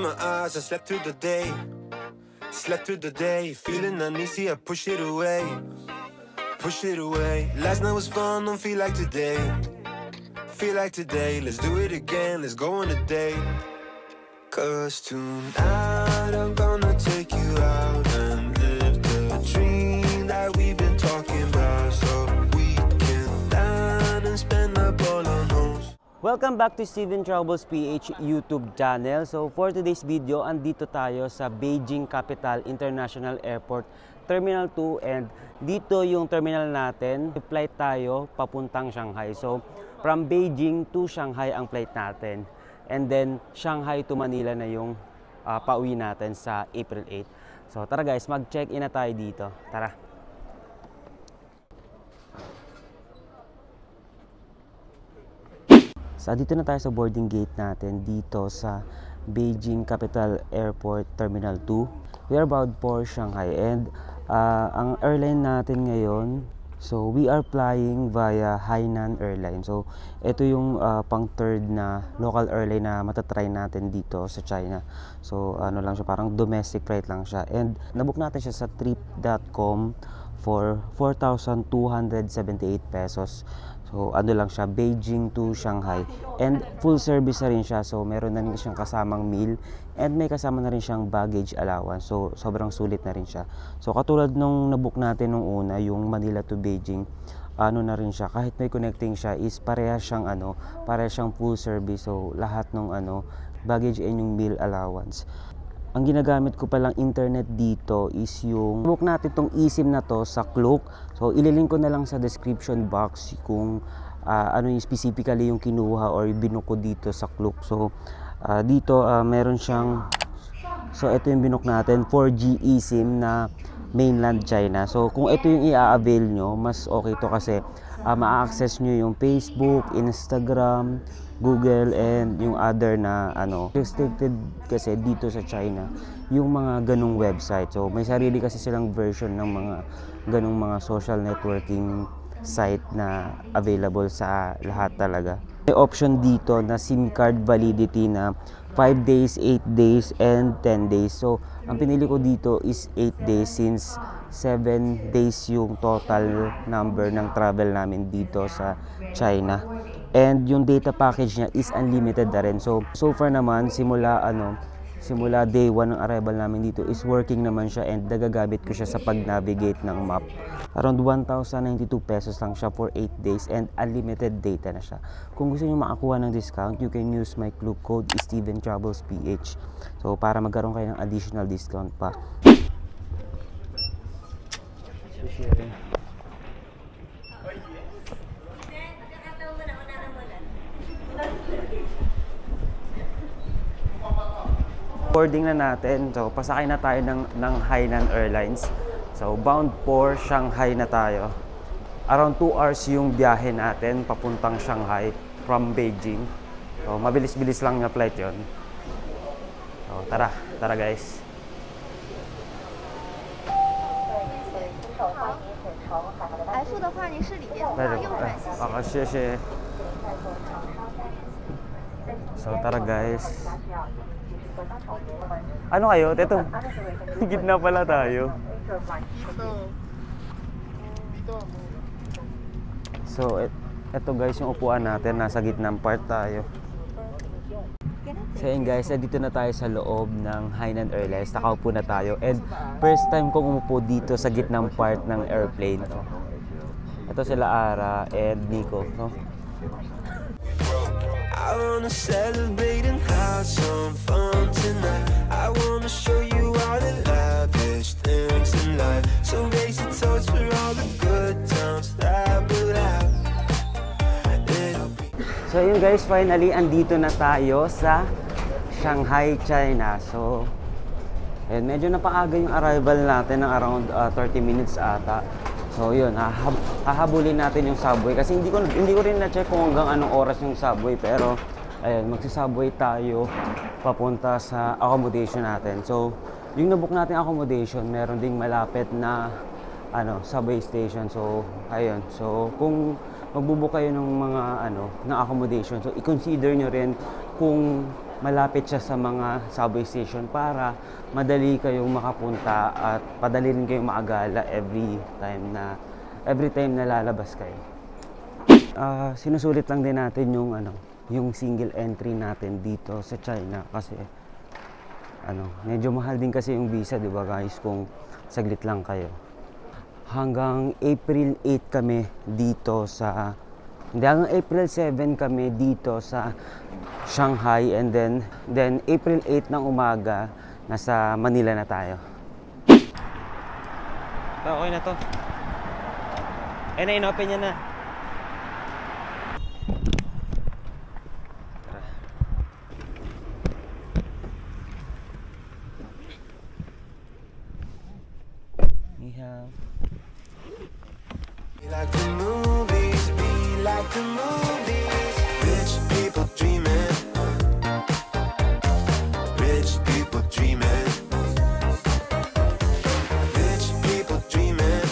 my eyes, I slept through the day. Slept through the day, feeling uneasy, I push it away. Push it away. Last night was fun, don't feel like today. Feel like today, let's do it again, let's go on a date. Cause tonight I'm gonna take you out and live the dream that we've been talking about. So we can dine and spend up all on homes. Welcome back to Steven Troubles PH YouTube channel. So for today's video, andito tayo sa Beijing Capital International Airport Terminal 2, and dito yung terminal natin. Flight tayo papuntang Shanghai. So from Beijing to Shanghai ang flight natin. And then Shanghai to Manila na yung pauwi natin sa April 8. So tara guys, mag-check-in na tayo dito. Tara. So dito na tayo sa boarding gate natin dito sa Beijing Capital Airport Terminal 2. We are bound for Shanghai, and ang airline natin ngayon, so we are flying via Hainan Airline. So ito yung pang third na local airline na matatry natin dito sa China. So ano lang siya, parang domestic flight lang siya, and nabook natin siya sa trip.com for 4,278 pesos. So ano lang siya, Beijing to Shanghai, and full service na rin siya. So meron na rin siyang kasamang meal, and may kasama na rin siyang baggage allowance. So sobrang sulit na rin siya. So katulad nung nabook natin nung una, yung Manila to Beijing, ano na rin siya, kahit may connecting siya, is parehas siyang full service. So lahat ng baggage and yung meal allowance. Ang ginagamit ko palang internet dito is yung book natin tong eSIM na to sa Klook. So ililink ko na lang sa description box kung ano yung specifically yung kinuha or binook ko dito sa Klook. So dito meron siyang, so ito yung binook natin, 4G eSIM na mainland China. So kung ito yung i-avail nyo, mas okay to kasi ma-access nyo yung Facebook, Instagram, Google, and yung other na restricted kasi dito sa China yung mga ganong website. So may sarili kasi silang version ng mga ganong mga social networking site na available sa lahat talaga. May option dito na SIM card validity na 5 days, 8 days, and 10 days. So ang pinili ko dito is 8 days since 7 days yung total number ng travel namin dito sa China. And yung data package niya is unlimited na rin. So far naman, simula day 1 ng arrival namin dito is working naman siya, and nagagamit ko siya sa pag-navigate ng map. Around 1,092 pesos lang siya for 8 days, and unlimited data na siya. Kung gusto niyo makakuha ng discount, you can use my Klook code is Steven Troubles PH. So para magkaroon kayo ng additional discount pa. Boarding na natin. So pasakay na tayo ng Hainan Airlines. So bound for Shanghai na tayo. Around 2 hours yung biyahe natin papuntang Shanghai from Beijing. So mabilis-bilis lang yung flight yon. So tara guys. So tara guys. Ano kayo? Ito. Gitna pala tayo. So ito guys yung upuan natin, nasa gitnang part tayo. So yun guys, dito na tayo sa loob ng Hainan Airlines. Nakaupo na tayo, and first time kong umupo dito sa gitnang part ng airplane. Ito sila Ara and Nico, no? I wanna celebrate and have some fun tonight. I wanna show you all the lavish things in life. So raise a toast for all the good times that we'll have. So yun guys, finally andito na tayo sa Shanghai, China. So medyo napaaga yung arrival natin ng around 30 minutes ata. So yun, hahabulin natin yung subway kasi hindi ko rin na-check kung hanggang anong oras yung subway, pero ayun, magsi-subway tayo papunta sa accommodation natin. So yung nabook natin accommodation, meron ding malapit na subway station. So ayun, so kung magbubook kayo ng mga ng accommodation, so i-consider nyo rin kung malapit siya sa mga subway station para madali kayong makapunta at padali rin kayong maagala every time na lalabas kayo. Sinusulit lang din natin yung single entry natin dito sa China kasi medyo mahal din kasi yung visa, di ba guys, kung saglit lang kayo. Hanggang April 8 kami dito hanggang April 7 kami dito sa Shanghai, and then April 8 ng umaga nasa Manila na tayo. Okay na to. In-open niya na. Be like the movies, be like the movies. Rich people dreaming. Rich people dreaming. Rich people dreaming.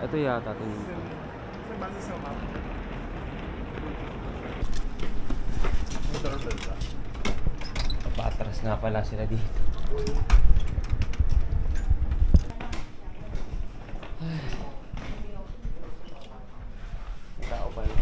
Ito yata tingin ko. Patras nga pala sila dito. Tao pala.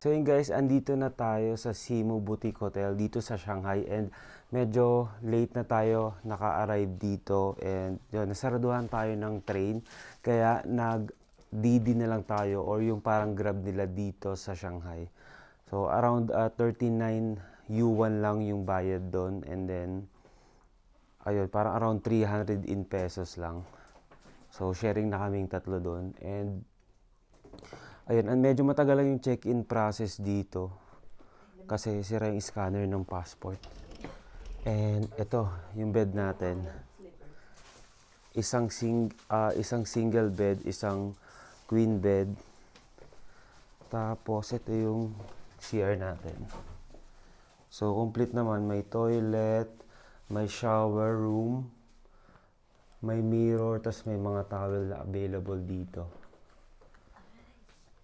So yun guys, andito na tayo sa Simu Boutique Hotel dito sa Shanghai, and medyo late na tayo naka-arrive dito, and yun, nasaraduhan tayo ng train kaya nag-DD na lang tayo or yung parang Grab nila dito sa Shanghai. So around 39 yuan lang yung bayad doon, and then ayun, parang around 300 in pesos lang. So sharing na kaming tatlo doon, and ayun, medyo matagal lang yung check-in process dito kasi sira yung scanner ng passport. And ito, yung bed natin. Isang single bed, isang queen bed. Tapos ito yung CR natin. So complete naman, may toilet, may shower room, may mirror, tas may mga towel na available dito.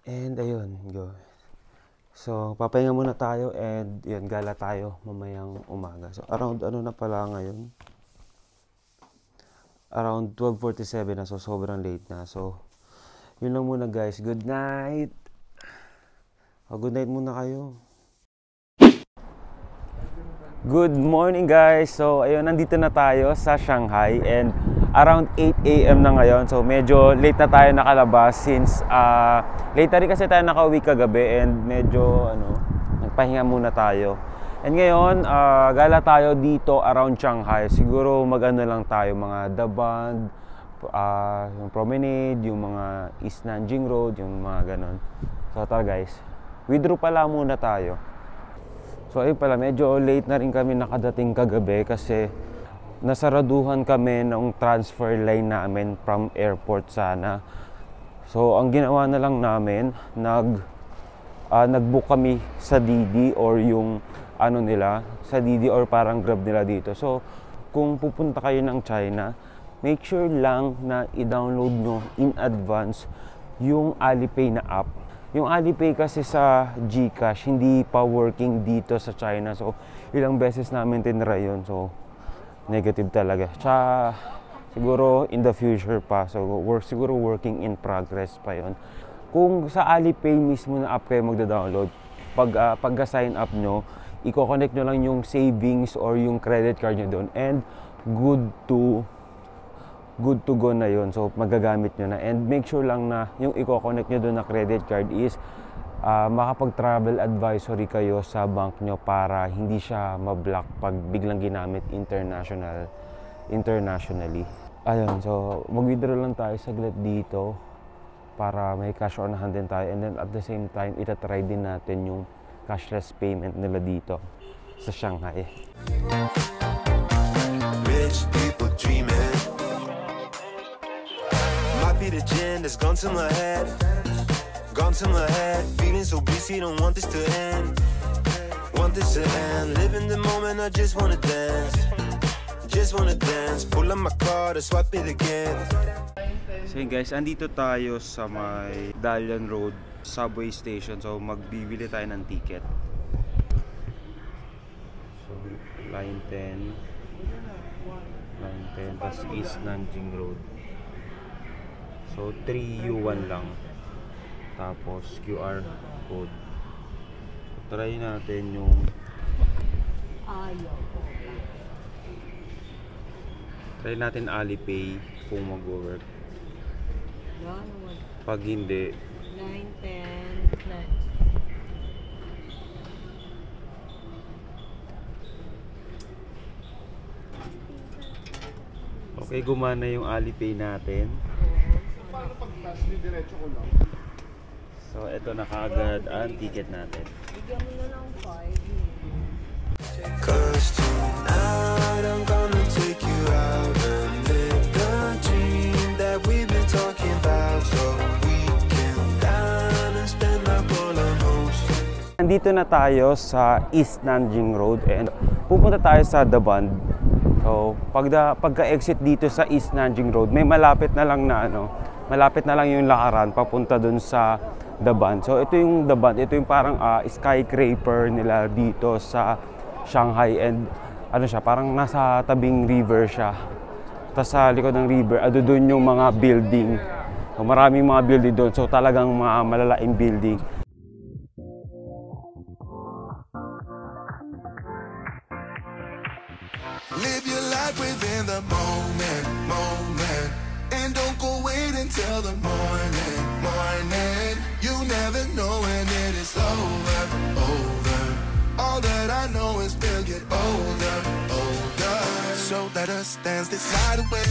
And ayun, go. So, papahinga muna tayo, and yun, gala tayo mamayang umaga. So, around na pala ngayon? Around 12:47 na, so sobrang late na. So, yun lang muna guys. Good night! Good night muna kayo. Good morning guys! So, ayun, nandito na tayo sa Shanghai, and around 8 AM na ngayon. So medyo late na tayo nakalabas since late na rin kasi tayo nakauwi kagabi, and medyo nagpahinga muna tayo. And ngayon, gala tayo dito around Shanghai. Siguro mag-ano lang tayo, mga Daband, yung promenade, yung mga East Nanjing Road, yung mga ganon. So tara guys, withdraw pala muna tayo. So ayun pala, medyo late na rin kami nakadating kagabi kasi nasaraduhan kami ng transfer line namin from airport sana. So ang ginawa na lang namin, nag-book kami sa DD or yung sa DD or parang Grab nila dito. So kung pupunta kayo ng China, make sure lang na i-download nyo in advance yung Alipay na app. Yung Alipay kasi sa GCash hindi pa working dito sa China. So ilang beses namin tinry yun. So negative talaga. Tsaka siguro in the future pa. So siguro working in progress pa yon. Kung sa Alipay mismo na app kayo magda-download, pag-sign up nyo, i-connect nyo lang yung savings or yung credit card nyo doon, and good to go na yon. So magagamit nyo na, and make sure lang na yung i-connect nyo doon na credit card is makapag-travel advisory kayo sa bank nyo para hindi siya ma-block pag biglang ginamit internationally. Ayun, so mag-withdraw lang tayo saglit dito para may cash on hand din tayo, and then at the same time itatry din natin yung cashless payment nila dito sa Shanghai. Rich people dreaming. might be the gin that's gone to my head. Gone to my head, feeling so busy, don't want this to end. Want this to end, live in the moment, I just wanna dance. Just wanna dance, pull up my card, swipe it again. So yun guys, andito tayo sa may Dalian Road subway station. So magbibili tayo ng ticket. So line 10 tas East Nanjing Road. So 3U1 lang. Tapos QR code. So, try natin yung Alipay kung mag-work. Pag hindi 9, 10, 9. Okay, gumana yung Alipay natin. So, ito na kaagad ang ticket natin. Bigyan mo na lang 5. Cause tonight I'm gonna take you out and live the dream that we've been talking about, so we can dine and spend up all our emotions. Nandito na tayo sa East Nanjing Road and pupunta tayo sa The Bund. So, pagka-exit dito sa East Nanjing Road, may malapit na lang yung lakaran papunta dun sa The Bund. So, ito yung The Bund. Ito yung parang skyscraper nila dito sa Shanghai. And ano siya, parang nasa tabing river siya. Tapos sa likod ng river, doon yung mga building. So, maraming mga building doon. So, talagang mga malalaking building. Live your life within the moment, and don't go wait until the morning. You never know when it is over. All that I know is we'll get older. So let us dance this night away.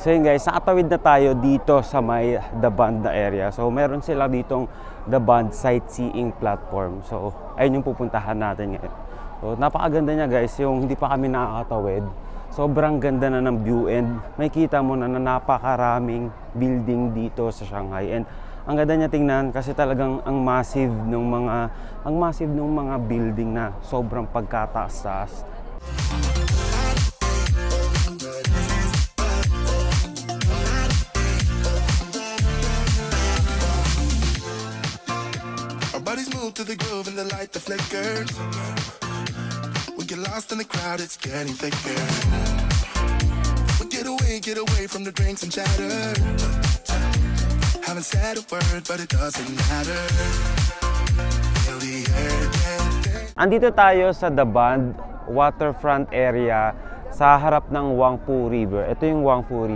So yun guys, nakatawid na tayo dito sa may The Bund na area. So meron sila ditong The Bund sightseeing platform. So ayun yung pupuntahan natin ngayon. So napakaganda niya guys, yung hindi pa kami nakakatawid. Sobrang ganda na ng view and may kita mo na napakaraming building dito sa Shanghai. And ang ganda niya tingnan kasi talagang ang massive ng mga building na sobrang pagkataas-taas. Bodies move to the groove and the light that flickers. We get lost in the crowd, it's getting thicker. We get away from the drinks and chatter. Haven't said a word, but it doesn't matter. Feel the air again. Andito tayo sa The Bund waterfront area sa harap ng Huangpu River. Ito yung Huangpu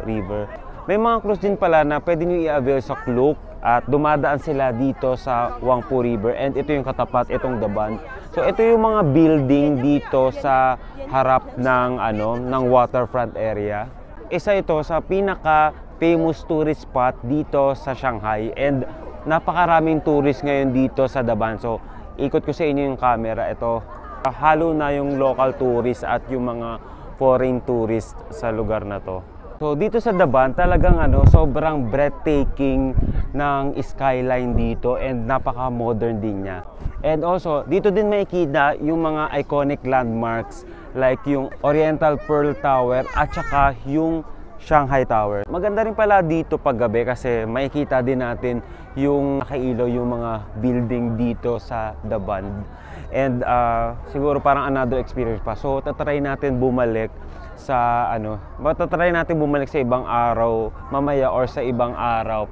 River. May mga cruise din pala na pwede nyo i-avail sa Klook at dumadaan sila dito sa Huangpu River and ito yung katapat, itong The Bund. So ito yung mga building dito sa harap ng waterfront area. Isa ito sa pinaka famous tourist spot dito sa Shanghai and napakaraming tourist ngayon dito sa The Bund. So ikot ko sa inyo yung camera. Ito halo na yung local tourist at yung mga foreign tourist sa lugar na to. So dito sa The Bund talagang sobrang breathtaking ng skyline dito and napaka-modern din niya. And also dito din makikita yung mga iconic landmarks like yung Oriental Pearl Tower at saka yung Shanghai Tower. Maganda rin pala dito paggabi kasi makikita din natin yung nakailaw yung mga building dito sa The Bund. And siguro parang another experience pa. So tatry natin bumalik sa sa ibang araw mamaya or sa ibang araw.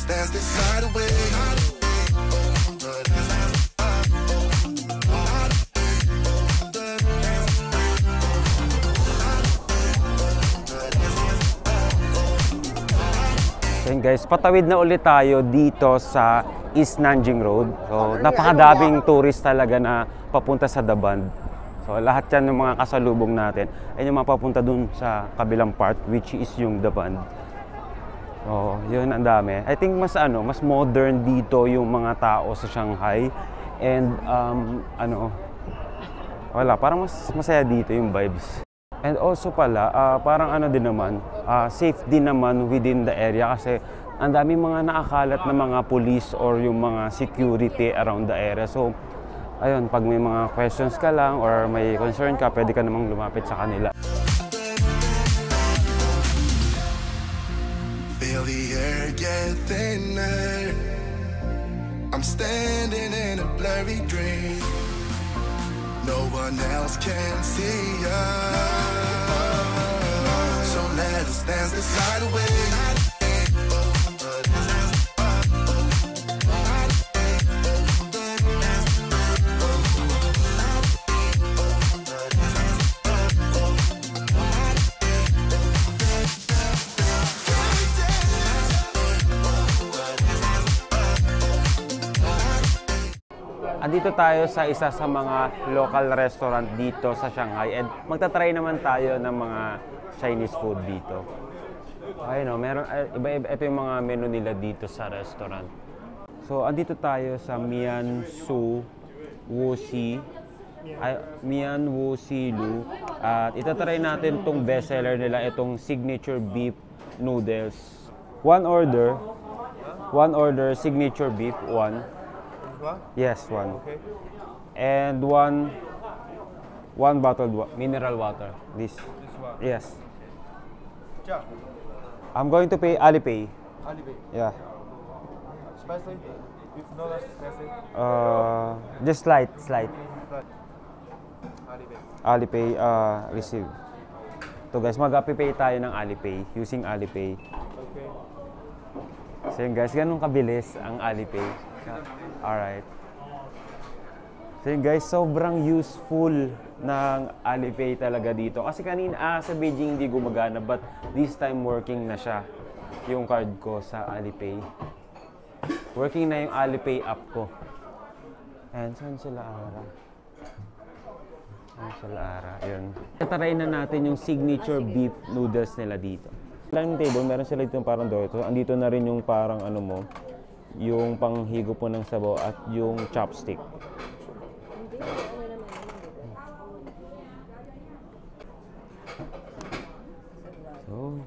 Dance this night away. So yun guys, patawid na ulit tayo dito sa East Nanjing Road. So napakadaming tourist talaga na papunta sa Daband. So lahat yan ng mga kasalubong natin ay yung mapapunta dun sa kabilang part, which is yung Daband. So yun, ang dami. I think mas modern dito yung mga tao sa Shanghai. And parang mas masaya dito yung vibes. And also pala, parang din naman, safe din naman within the area kasi ang dami mga nakakalat na mga police or yung mga security around the area. So, ayun, pag may mga questions ka lang or may concern ka, pwede ka namang lumapit sa kanila. Feel the air get thinner. I'm standing in a blurry dream. No one else can see us. So let us dance this night away. Andito tayo sa isa sa mga local restaurant dito sa Shanghai and magta-try naman tayo ng mga Chinese food dito. Ayun, meron iba-iba ito yung mga menu nila dito sa restaurant. So andito tayo sa Mian Wu Si Lu at itatry natin tong bestseller nila, itong signature beef noodles. One order signature beef, one. Yes, one. Okay. And one bottled mineral water. This. This one. Yes. Yeah. I'm going to pay Alipay. Alipay. Yeah. Spicy? With no less spicy? Just slight. Alipay. Alipay, receive. So guys, mag-pay tayo ng Alipay using Alipay. Okay. So yun guys, ganun kabilis ang Alipay. Alright. So yun guys, sobrang useful ng Alipay talaga dito. Kasi kanina sa Beijing hindi gumagana, but this time working na siya yung card ko sa Alipay. Working na yung Alipay app ko. And saan sila Ara? Yun. Try na natin yung signature beef noodles nila dito. Lang table, meron sila dito parang doito. Andito na rin yung parang yung panghigo po ng sabaw at yung chopstick. So,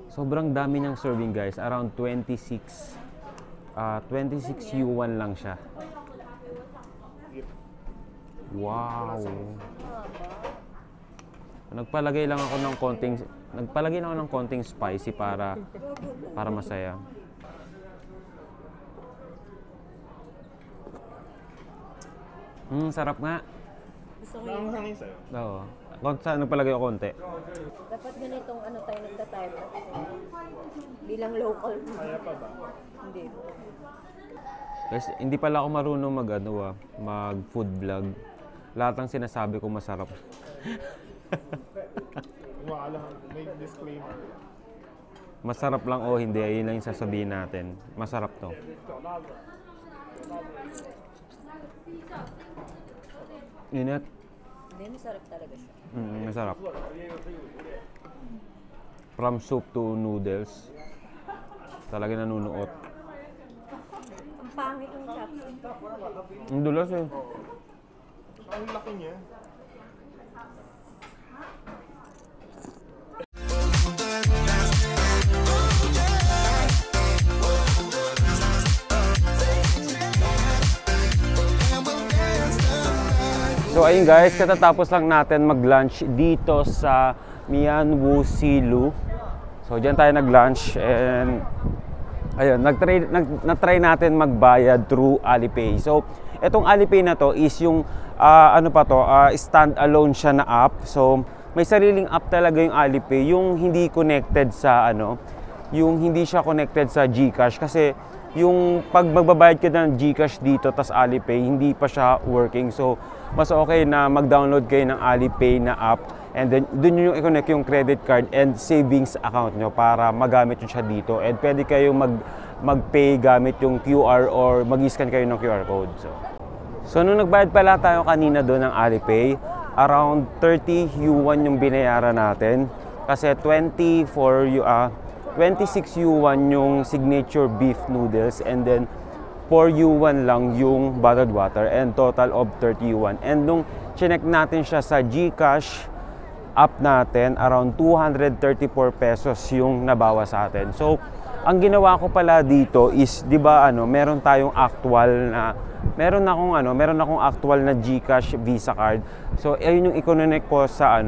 sobrang dami niyang serving guys. Around 26 yuan lang siya. Wow. Nagpalagay lang ako ng konting spicy para masaya. Sarap nga. Gusto ko yun. Oo. Nagpalagay ako konti. Dapat ganitong tayo nagta-type bilang local. Kaya pa ba? Hindi. Guys, hindi pala ako marunong mag food vlog. Lahat ng sinasabi ko masarap. May disclaimer. Masarap lang o hindi, yun lang yung sasabihin natin. Masarap to. Init. Hindi, masarap talaga siya. Masarap. From soup to noodles. Talaga nanunuot. Ang pangit ng chopstick. Ang dulas eh. Ang laki niya. So ayun guys, katatapos lang natin mag-lunch dito sa Mian Wu Si Lu. So diyan tayo nag-lunch and ayun, na-try natin magbayad through Alipay. So itong Alipay na to is yung stand-alone siya na app. So may sariling app talaga yung Alipay, yung hindi connected sa yung hindi siya connected sa GCash kasi yung pag magbabayad ka ng GCash dito tas Alipay, hindi pa siya working. So mas okay na mag-download kayo ng Alipay na app and then dun nyo i-connect yung credit card and savings account nyo para magamit nyo siya dito. And pwede kayo mag-pay gamit yung QR or mag-scan kayo ng QR code. So nung nagbayad pala tayo kanina doon ng Alipay, around 30 yuan yung binayaran natin. Kasi 26 yuan yung signature beef noodles and then 4 yuan lang yung bottled water and total of 30 yuan. And nung chinek natin siya sa GCash app natin, around 234 pesos yung nabawa sa atin. So, ang ginawa ko pala dito is, 'di ba, meron tayong actual na meron akong actual na GCash Visa card. So, ayun yung i-connect ko sa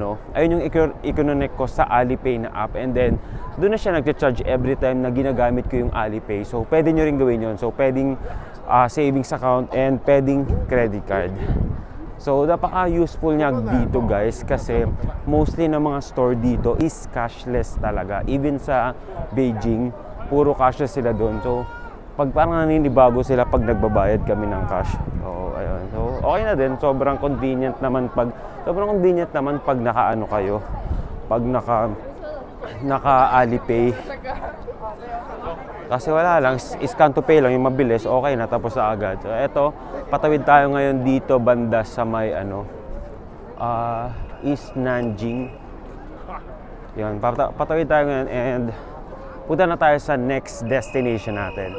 i-connect ko sa Alipay na app and then doon na siya nagcha-charge every time na ginagamit ko yung Alipay. So, pwede nyo rin gawin yun. So, pwedeng savings account and pwedeng credit card. So, napaka-useful niya dito guys kasi mostly ng mga store dito is cashless talaga. Even sa Beijing, puro cashless sila doon. So, parang naninibago sila pag nagbabayad kami ng cash. So, ayun. So, okay na din. Sobrang convenient naman pag naka-ano kayo. Pag naka-Alipay. Kasi wala lang, scan to pay lang yung mabilis, okay na, tapos na agad. So eto, patawid tayo ngayon dito banda sa may East Nanjing. Yan, patawid tayo ngayon and punta na tayo sa next destination natin.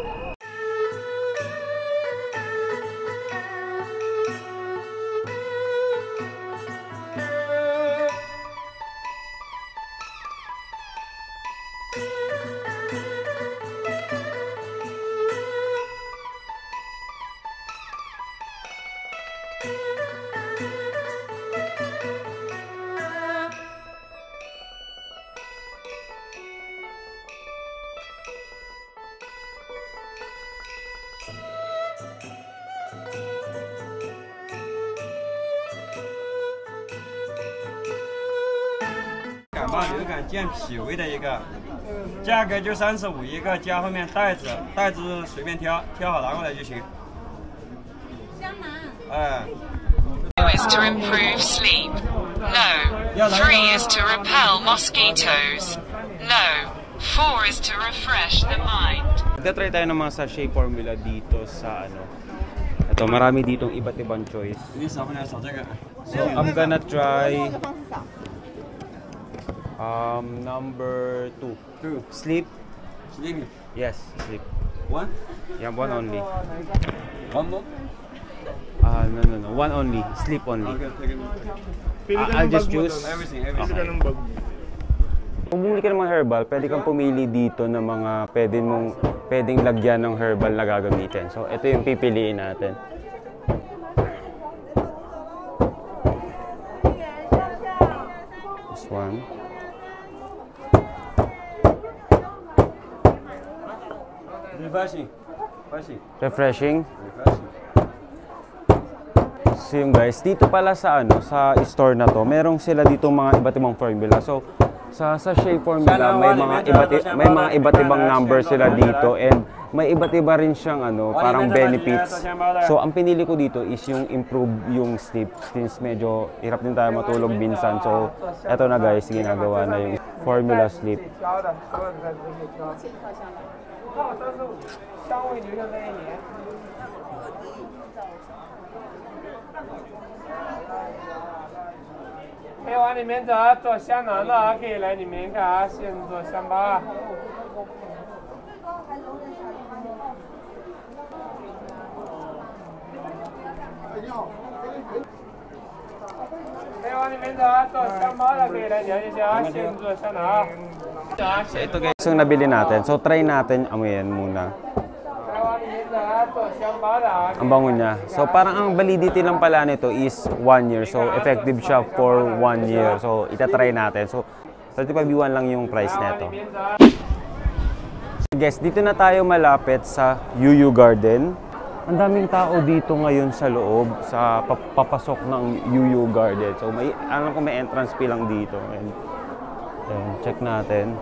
流感健脾胃的一个，价格就35一个，加后面袋子随便挑好拿过来就行。香囊。哎。Is to improve sleep. No. 3 is to repel mosquitoes. No. 4 is to refresh the mind. Magta-try tayo ng mga sachet formula dito sa Ito, marami ditong iba't ibang choice. So, I'm gonna try number 2. Sleep. Sleep. Yes, sleep. 1? Yeah, 1 only. 1 more? No. 1 only. Sleep only. Okay, I'll just choose. Everything. Okay. Kung bumili ka ng mga herbal, pwede kang pumili dito ng mga pwedeng lagyan ng herbal na gagamitin. So, ito yung pipiliin natin. This one. Refreshing. So yun guys, dito pala sa sa store na to, merong sila dito mga iba't ibang formula. So sa sachet formula may mga iba't ibang number sila dito and may iba't iba rin siyang parang benefits. So ang pinili ko dito is yung improve yung sleep since medyo hirap din tayo matulog minsan. So eto na guys, ginagawa na yung formula sleep. 可以往里面走，做香囊的可以来里面看，先做香包。可以往里面走，做香包的可以来了解一下，先做香囊。So ito guys yung nabili natin. So try natin amoyin muna. Ang bango niya. So parang ang validity lang pala nito is 1 year. So effective siya for 1 year. So itatry natin. So 35 lang yung price nito. So guys, dito na tayo malapit sa Yuyu Garden. Ang daming tao dito ngayon sa loob sa papasok ng Yuyu Garden. So alam ko may entrance fee lang dito. And check natin.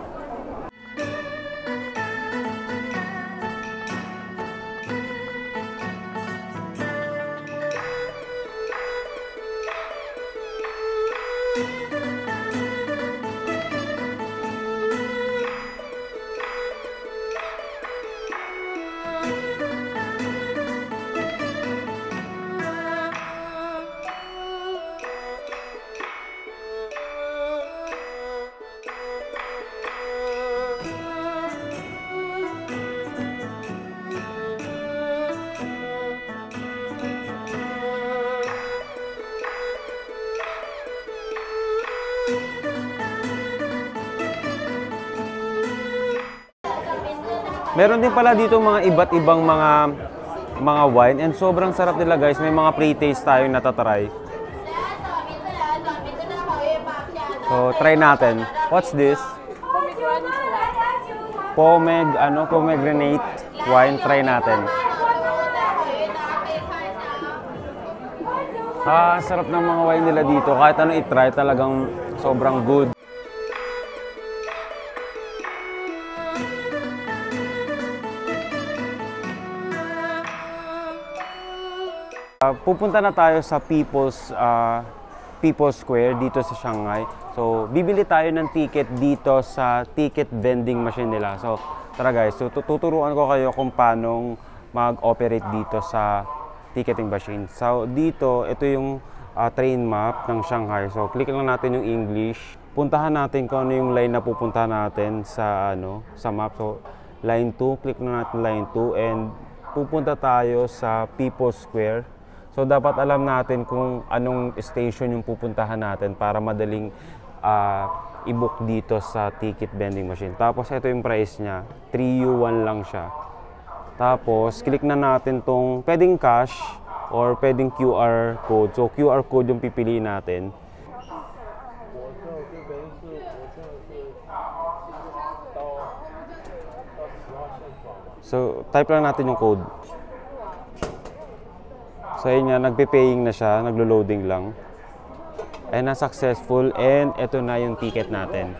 Meron din pala dito mga iba't ibang mga wine and sobrang sarap nila guys. May mga pre-taste tayong natatry. So, try natin. What's this? Pomegranate wine. Try natin. Sarap ng mga wine nila dito. Kahit ano i-try, talagang sobrang good. Pupunta na tayo sa People's Square dito sa Shanghai. So, bibili tayo ng ticket dito sa ticket vending machine nila. So, tara guys, so, tuturuan ko kayo kung paano mag-operate dito sa ticketing machine. So, dito, ito yung train map ng Shanghai. So, click lang natin yung English. Puntahan natin kung ano yung line na pupuntahan natin sa map. So, line 2, click na natin line 2 and pupunta tayo sa People's Square. So, dapat alam natin kung anong station yung pupuntahan natin para madaling i-book dito sa ticket vending machine. Tapos, ito yung price niya. 3U1 lang siya. Tapos, click na natin tong pwedeng cash or pwedeng QR code. So, QR code yung pipiliin natin. So, type lang natin yung code. So, ayun nga, nagpe-paying na siya, naglo-loading lang. Ay na successful and ito na yung ticket natin.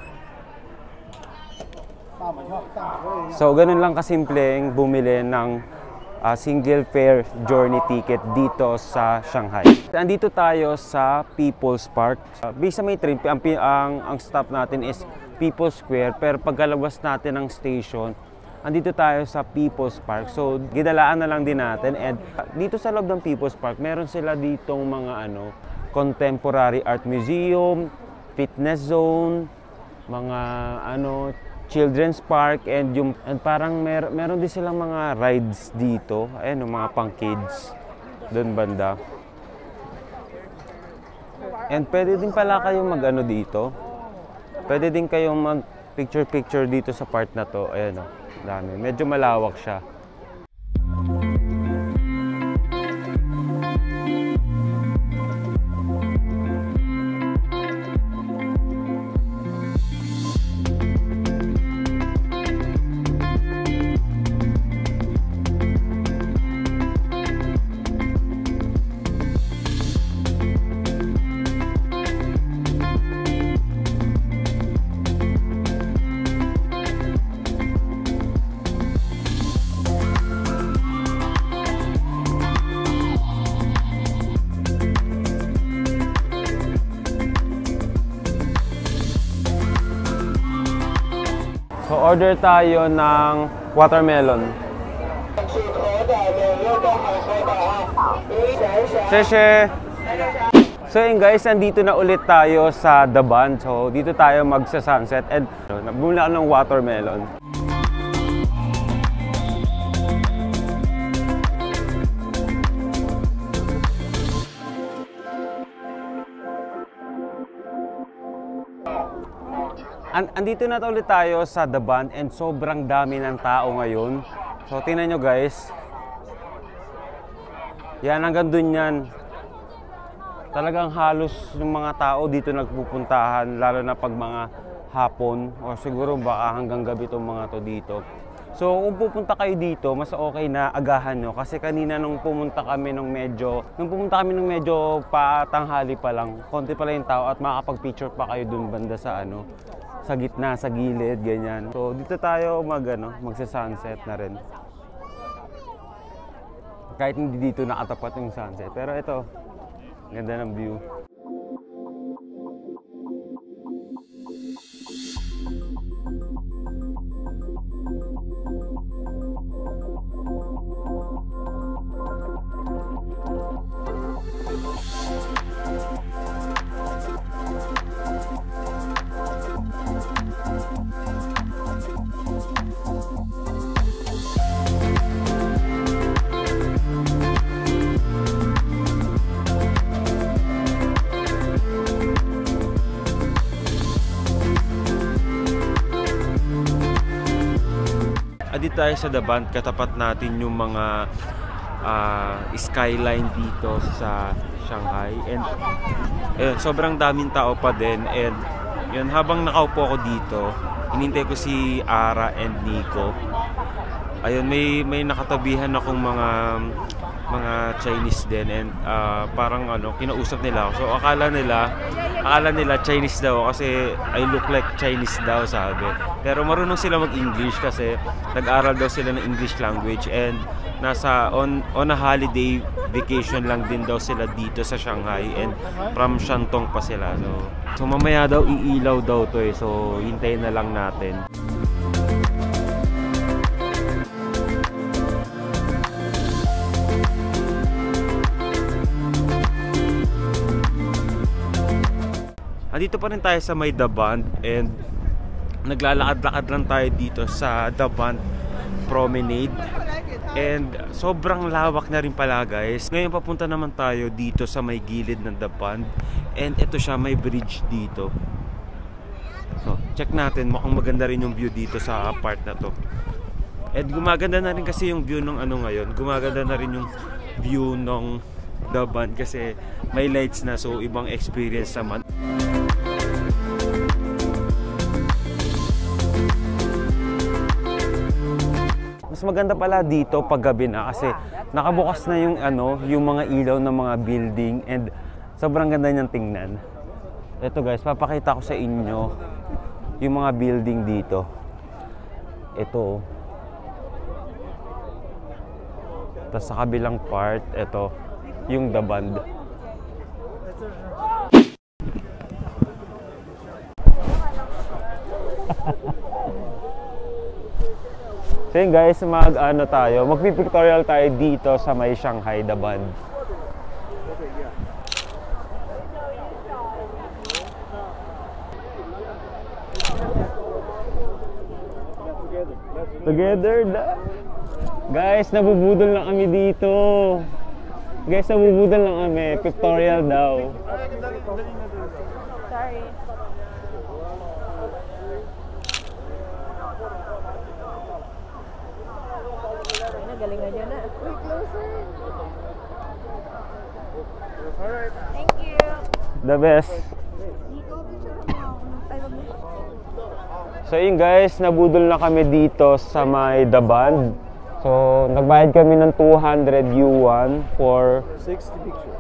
So, ganun lang kasimpleng bumili ng single fare journey ticket dito sa Shanghai. Andito tayo sa People's Park. Bisa may train, ang stop natin is People's Square, pero pagkalabas natin ng station, andito tayo sa People's Park. So, gidalaan na lang din natin. And dito sa loob ng People's Park, meron sila ditong mga contemporary art museum, fitness zone, mga children's park, and parang meron din silang mga rides dito. Ayan, mga pang kids doon banda. And pwede din pala kayong dito. Pwede din kayong mag picture dito sa part na to. Ayan dami. Medyo malawak siya. So, order tayo ng watermelon. Sheshe! So yun guys, nandito na ulit tayo sa Daban. So, dito tayo magsa-sunset and bumili ako ng watermelon. Andito na ulit tayo sa Daban and sobrang dami ng tao ngayon. So, tingnan nyo guys. Yan, hanggang dun yan. Talagang halos yung mga tao dito nagpupuntahan, lalo na pag mga hapon o siguro baka hanggang gabi itong mga to dito. So, kung pupunta kayo dito, mas okay na agahan nyo. Kasi kanina nung pumunta kami nung medyo patanghali pa lang, konti pala yung tao at makakapag-picture pa kayo dun banda sa sa gitna, sa gilid, ganyan. So, dito tayo magsa-sunset na rin. Kahit hindi dito nakatapat yung sunset. Pero ito, ganda ng view. Andito tayo sa The Bund, katapat natin yung mga skyline dito sa Shanghai. And sobrang daming tao pa din. And yun, habang nakaupo ako dito, inintay ko si Ara and Nico. Ayun, may nakatabihan akong mga Chinese din, and parang kinausap nila ako. So akala nila Chinese daw kasi I look like Chinese daw, sabi. Pero marunong sila mag-English kasi nag-aral daw sila ng English language, and nasa on a holiday vacation lang din daw sila dito sa Shanghai, and from Shantung pa sila. So mamaya daw iilaw daw to eh. So hintayin na lang natin. Dito pa rin tayo sa may The Bund, and naglalakad-lakad lang tayo dito sa The Bund Promenade, and sobrang lawak na rin pala guys. Ngayon papunta naman tayo dito sa may gilid ng The Bund, and ito siya, may bridge dito. So check natin, mukhang maganda rin yung view dito sa part na to. And gumaganda na rin kasi yung view ng ngayon, gumaganda na rin yung view ng The Bund kasi may lights na, so ibang experience naman. Mas maganda pala dito pag gabi na kasi nakabukas na yung mga ilaw ng mga building, and sobrang ganda niyang tingnan. Ito guys, papakita ko sa inyo yung mga building dito. Ito. Tapos sa kabilang part, ito yung The Bund. So yun guys, magpipictorial tayo dito sa may Shanghai The Bund. Together na. Guys, nabubudol na kami dito. Guys, nabubudol na kami. Pictorial daw. Sorry. Galing na dyan na. Uy, closer. Alright. Thank you. The best. So yun guys, nabudol na kami dito sa may The Bund. So nagbayad kami ng 200 yuan for 60 pictures,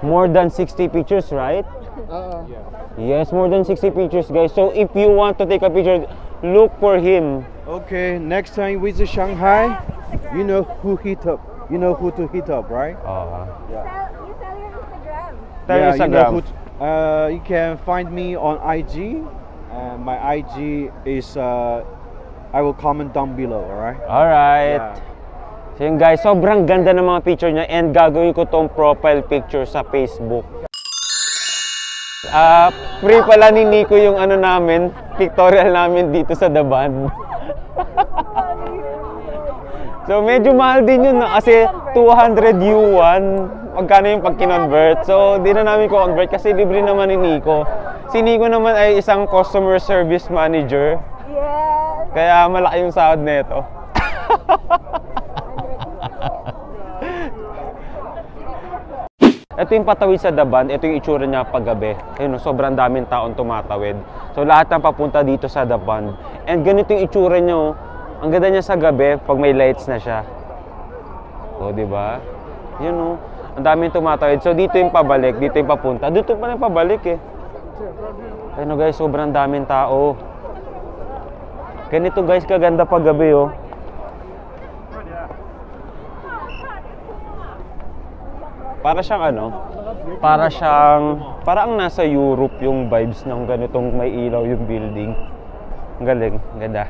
more than 60 pictures, right? Yeah. Yes, more than 60 pictures guys. So if you want to take a picture, look for him. Okay, next time visit Shanghai, you know who hit up. You know who to hit up, right? Yeah. You sell your Instagram. Tell your Instagram. You know you can find me on IG. My IG is I will comment down below, alright? Alright. Yeah. So yun guys, sobrang ganda ng mga picture niya, and gagawin ko tong profile picture sa Facebook. Free pala ni Nico yung namin, pictorial namin dito sa The Bund. So medyo mahal din yun kasi 200 yuan. Magkano yung pag kinonvert? So di na namin ko convert kasi libre naman ni Nico. Si Nico naman ay isang customer service manager. Yes. Kaya malaki yung sahod nito. Ito yung patawid sa The Bund, ito yung itsura niya paggabi. Ayun, sobrang daming taong tumatawid. So lahat ng papunta dito sa The Bund. And ganito yung itsura niya. Ang ganda niya sa gabi pag may lights na siya. O, di ba? Yun ang daming tumatawid. So dito yung pabalik, dito yung papunta. Dito pa rin pabalik eh. Ayun guys, sobrang daming tao. Ganito guys, kaganda paggabi Parang nasa Europe yung vibes ng ganitong may ilaw yung building. Ang galing, ganda.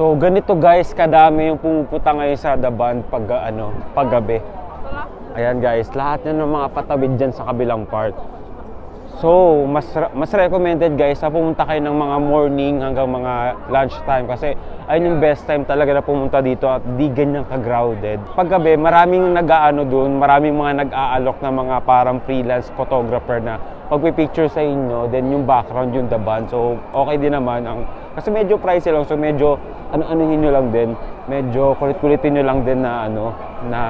So ganito guys, kadami yung pumupunta ngayon sa The Bund paggabi. Ayan guys, lahat yan ng mga patawid dyan sa kabilang part. So, mas recommended guys na pumunta kayo ng mga morning hanggang mga lunch time kasi ayun yung best time talaga na pumunta dito at di ganyan ka-crowded. Paggabi, maraming nag-aano dun, maraming mga nag-aalok na mga parang freelance photographer na pagpipicture sa inyo, then yung background yung the band. So, okay din naman. Kasi medyo pricey lang, so medyo ano-anuhin nyo lang din. Medyo kulit-kulitin nyo lang din na na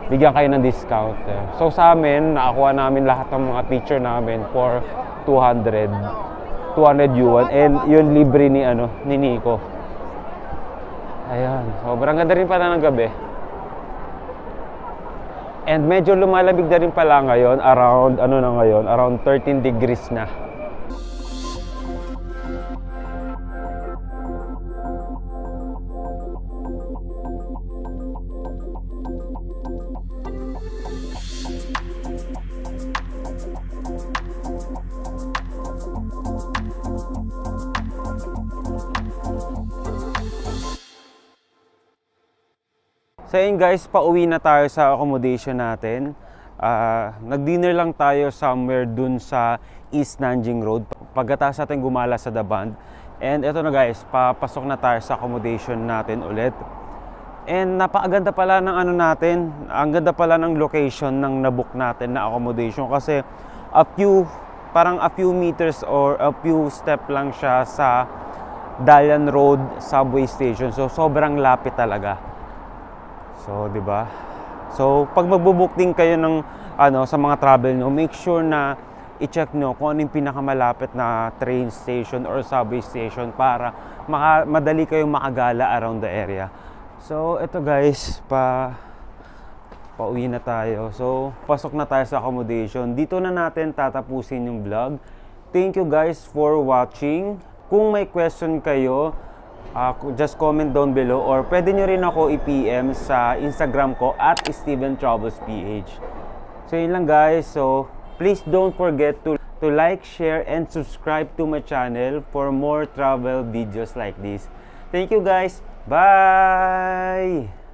bigyan kayo ng discount. So sa amin, nakakuha namin lahat ng mga picture namin for 200 yuan and yun libre ni Nico. Ayan, sobrang ganda rin pala ng gabi. And medyo lumalamig na rin pala ngayon, around 13 degrees na. So yun guys, pauwi na tayo sa accommodation natin. Nag-dinner lang tayo somewhere dun sa East Nanjing Road pagkatapos natin gumala sa The Bund. And eto na guys, papasok na tayo sa accommodation natin ulit. And napakaganda pala ng natin, ang ganda pala ng location ng nabook natin na accommodation kasi parang a few meters or a few step lang siya sa Dalian Road subway station. So sobrang lapit talaga. So, 'di ba? So, pag magbo-book din kayo ng sa mga travel nyo, make sure na i-check nyo kung ano yung pinakamalapit na train station or subway station para madali kayong makagala around the area. So, ito guys, pauwi na tayo. So, pasok na tayo sa accommodation. Dito na natin tatapusin yung vlog. Thank you guys for watching. Kung may question kayo, just comment down below or pwede nyo rin ako i-PM sa Instagram ko at StevenTravelsPH. So yun lang guys. So please don't forget to like, share, and subscribe to my channel for more travel videos like this. Thank you guys. Bye!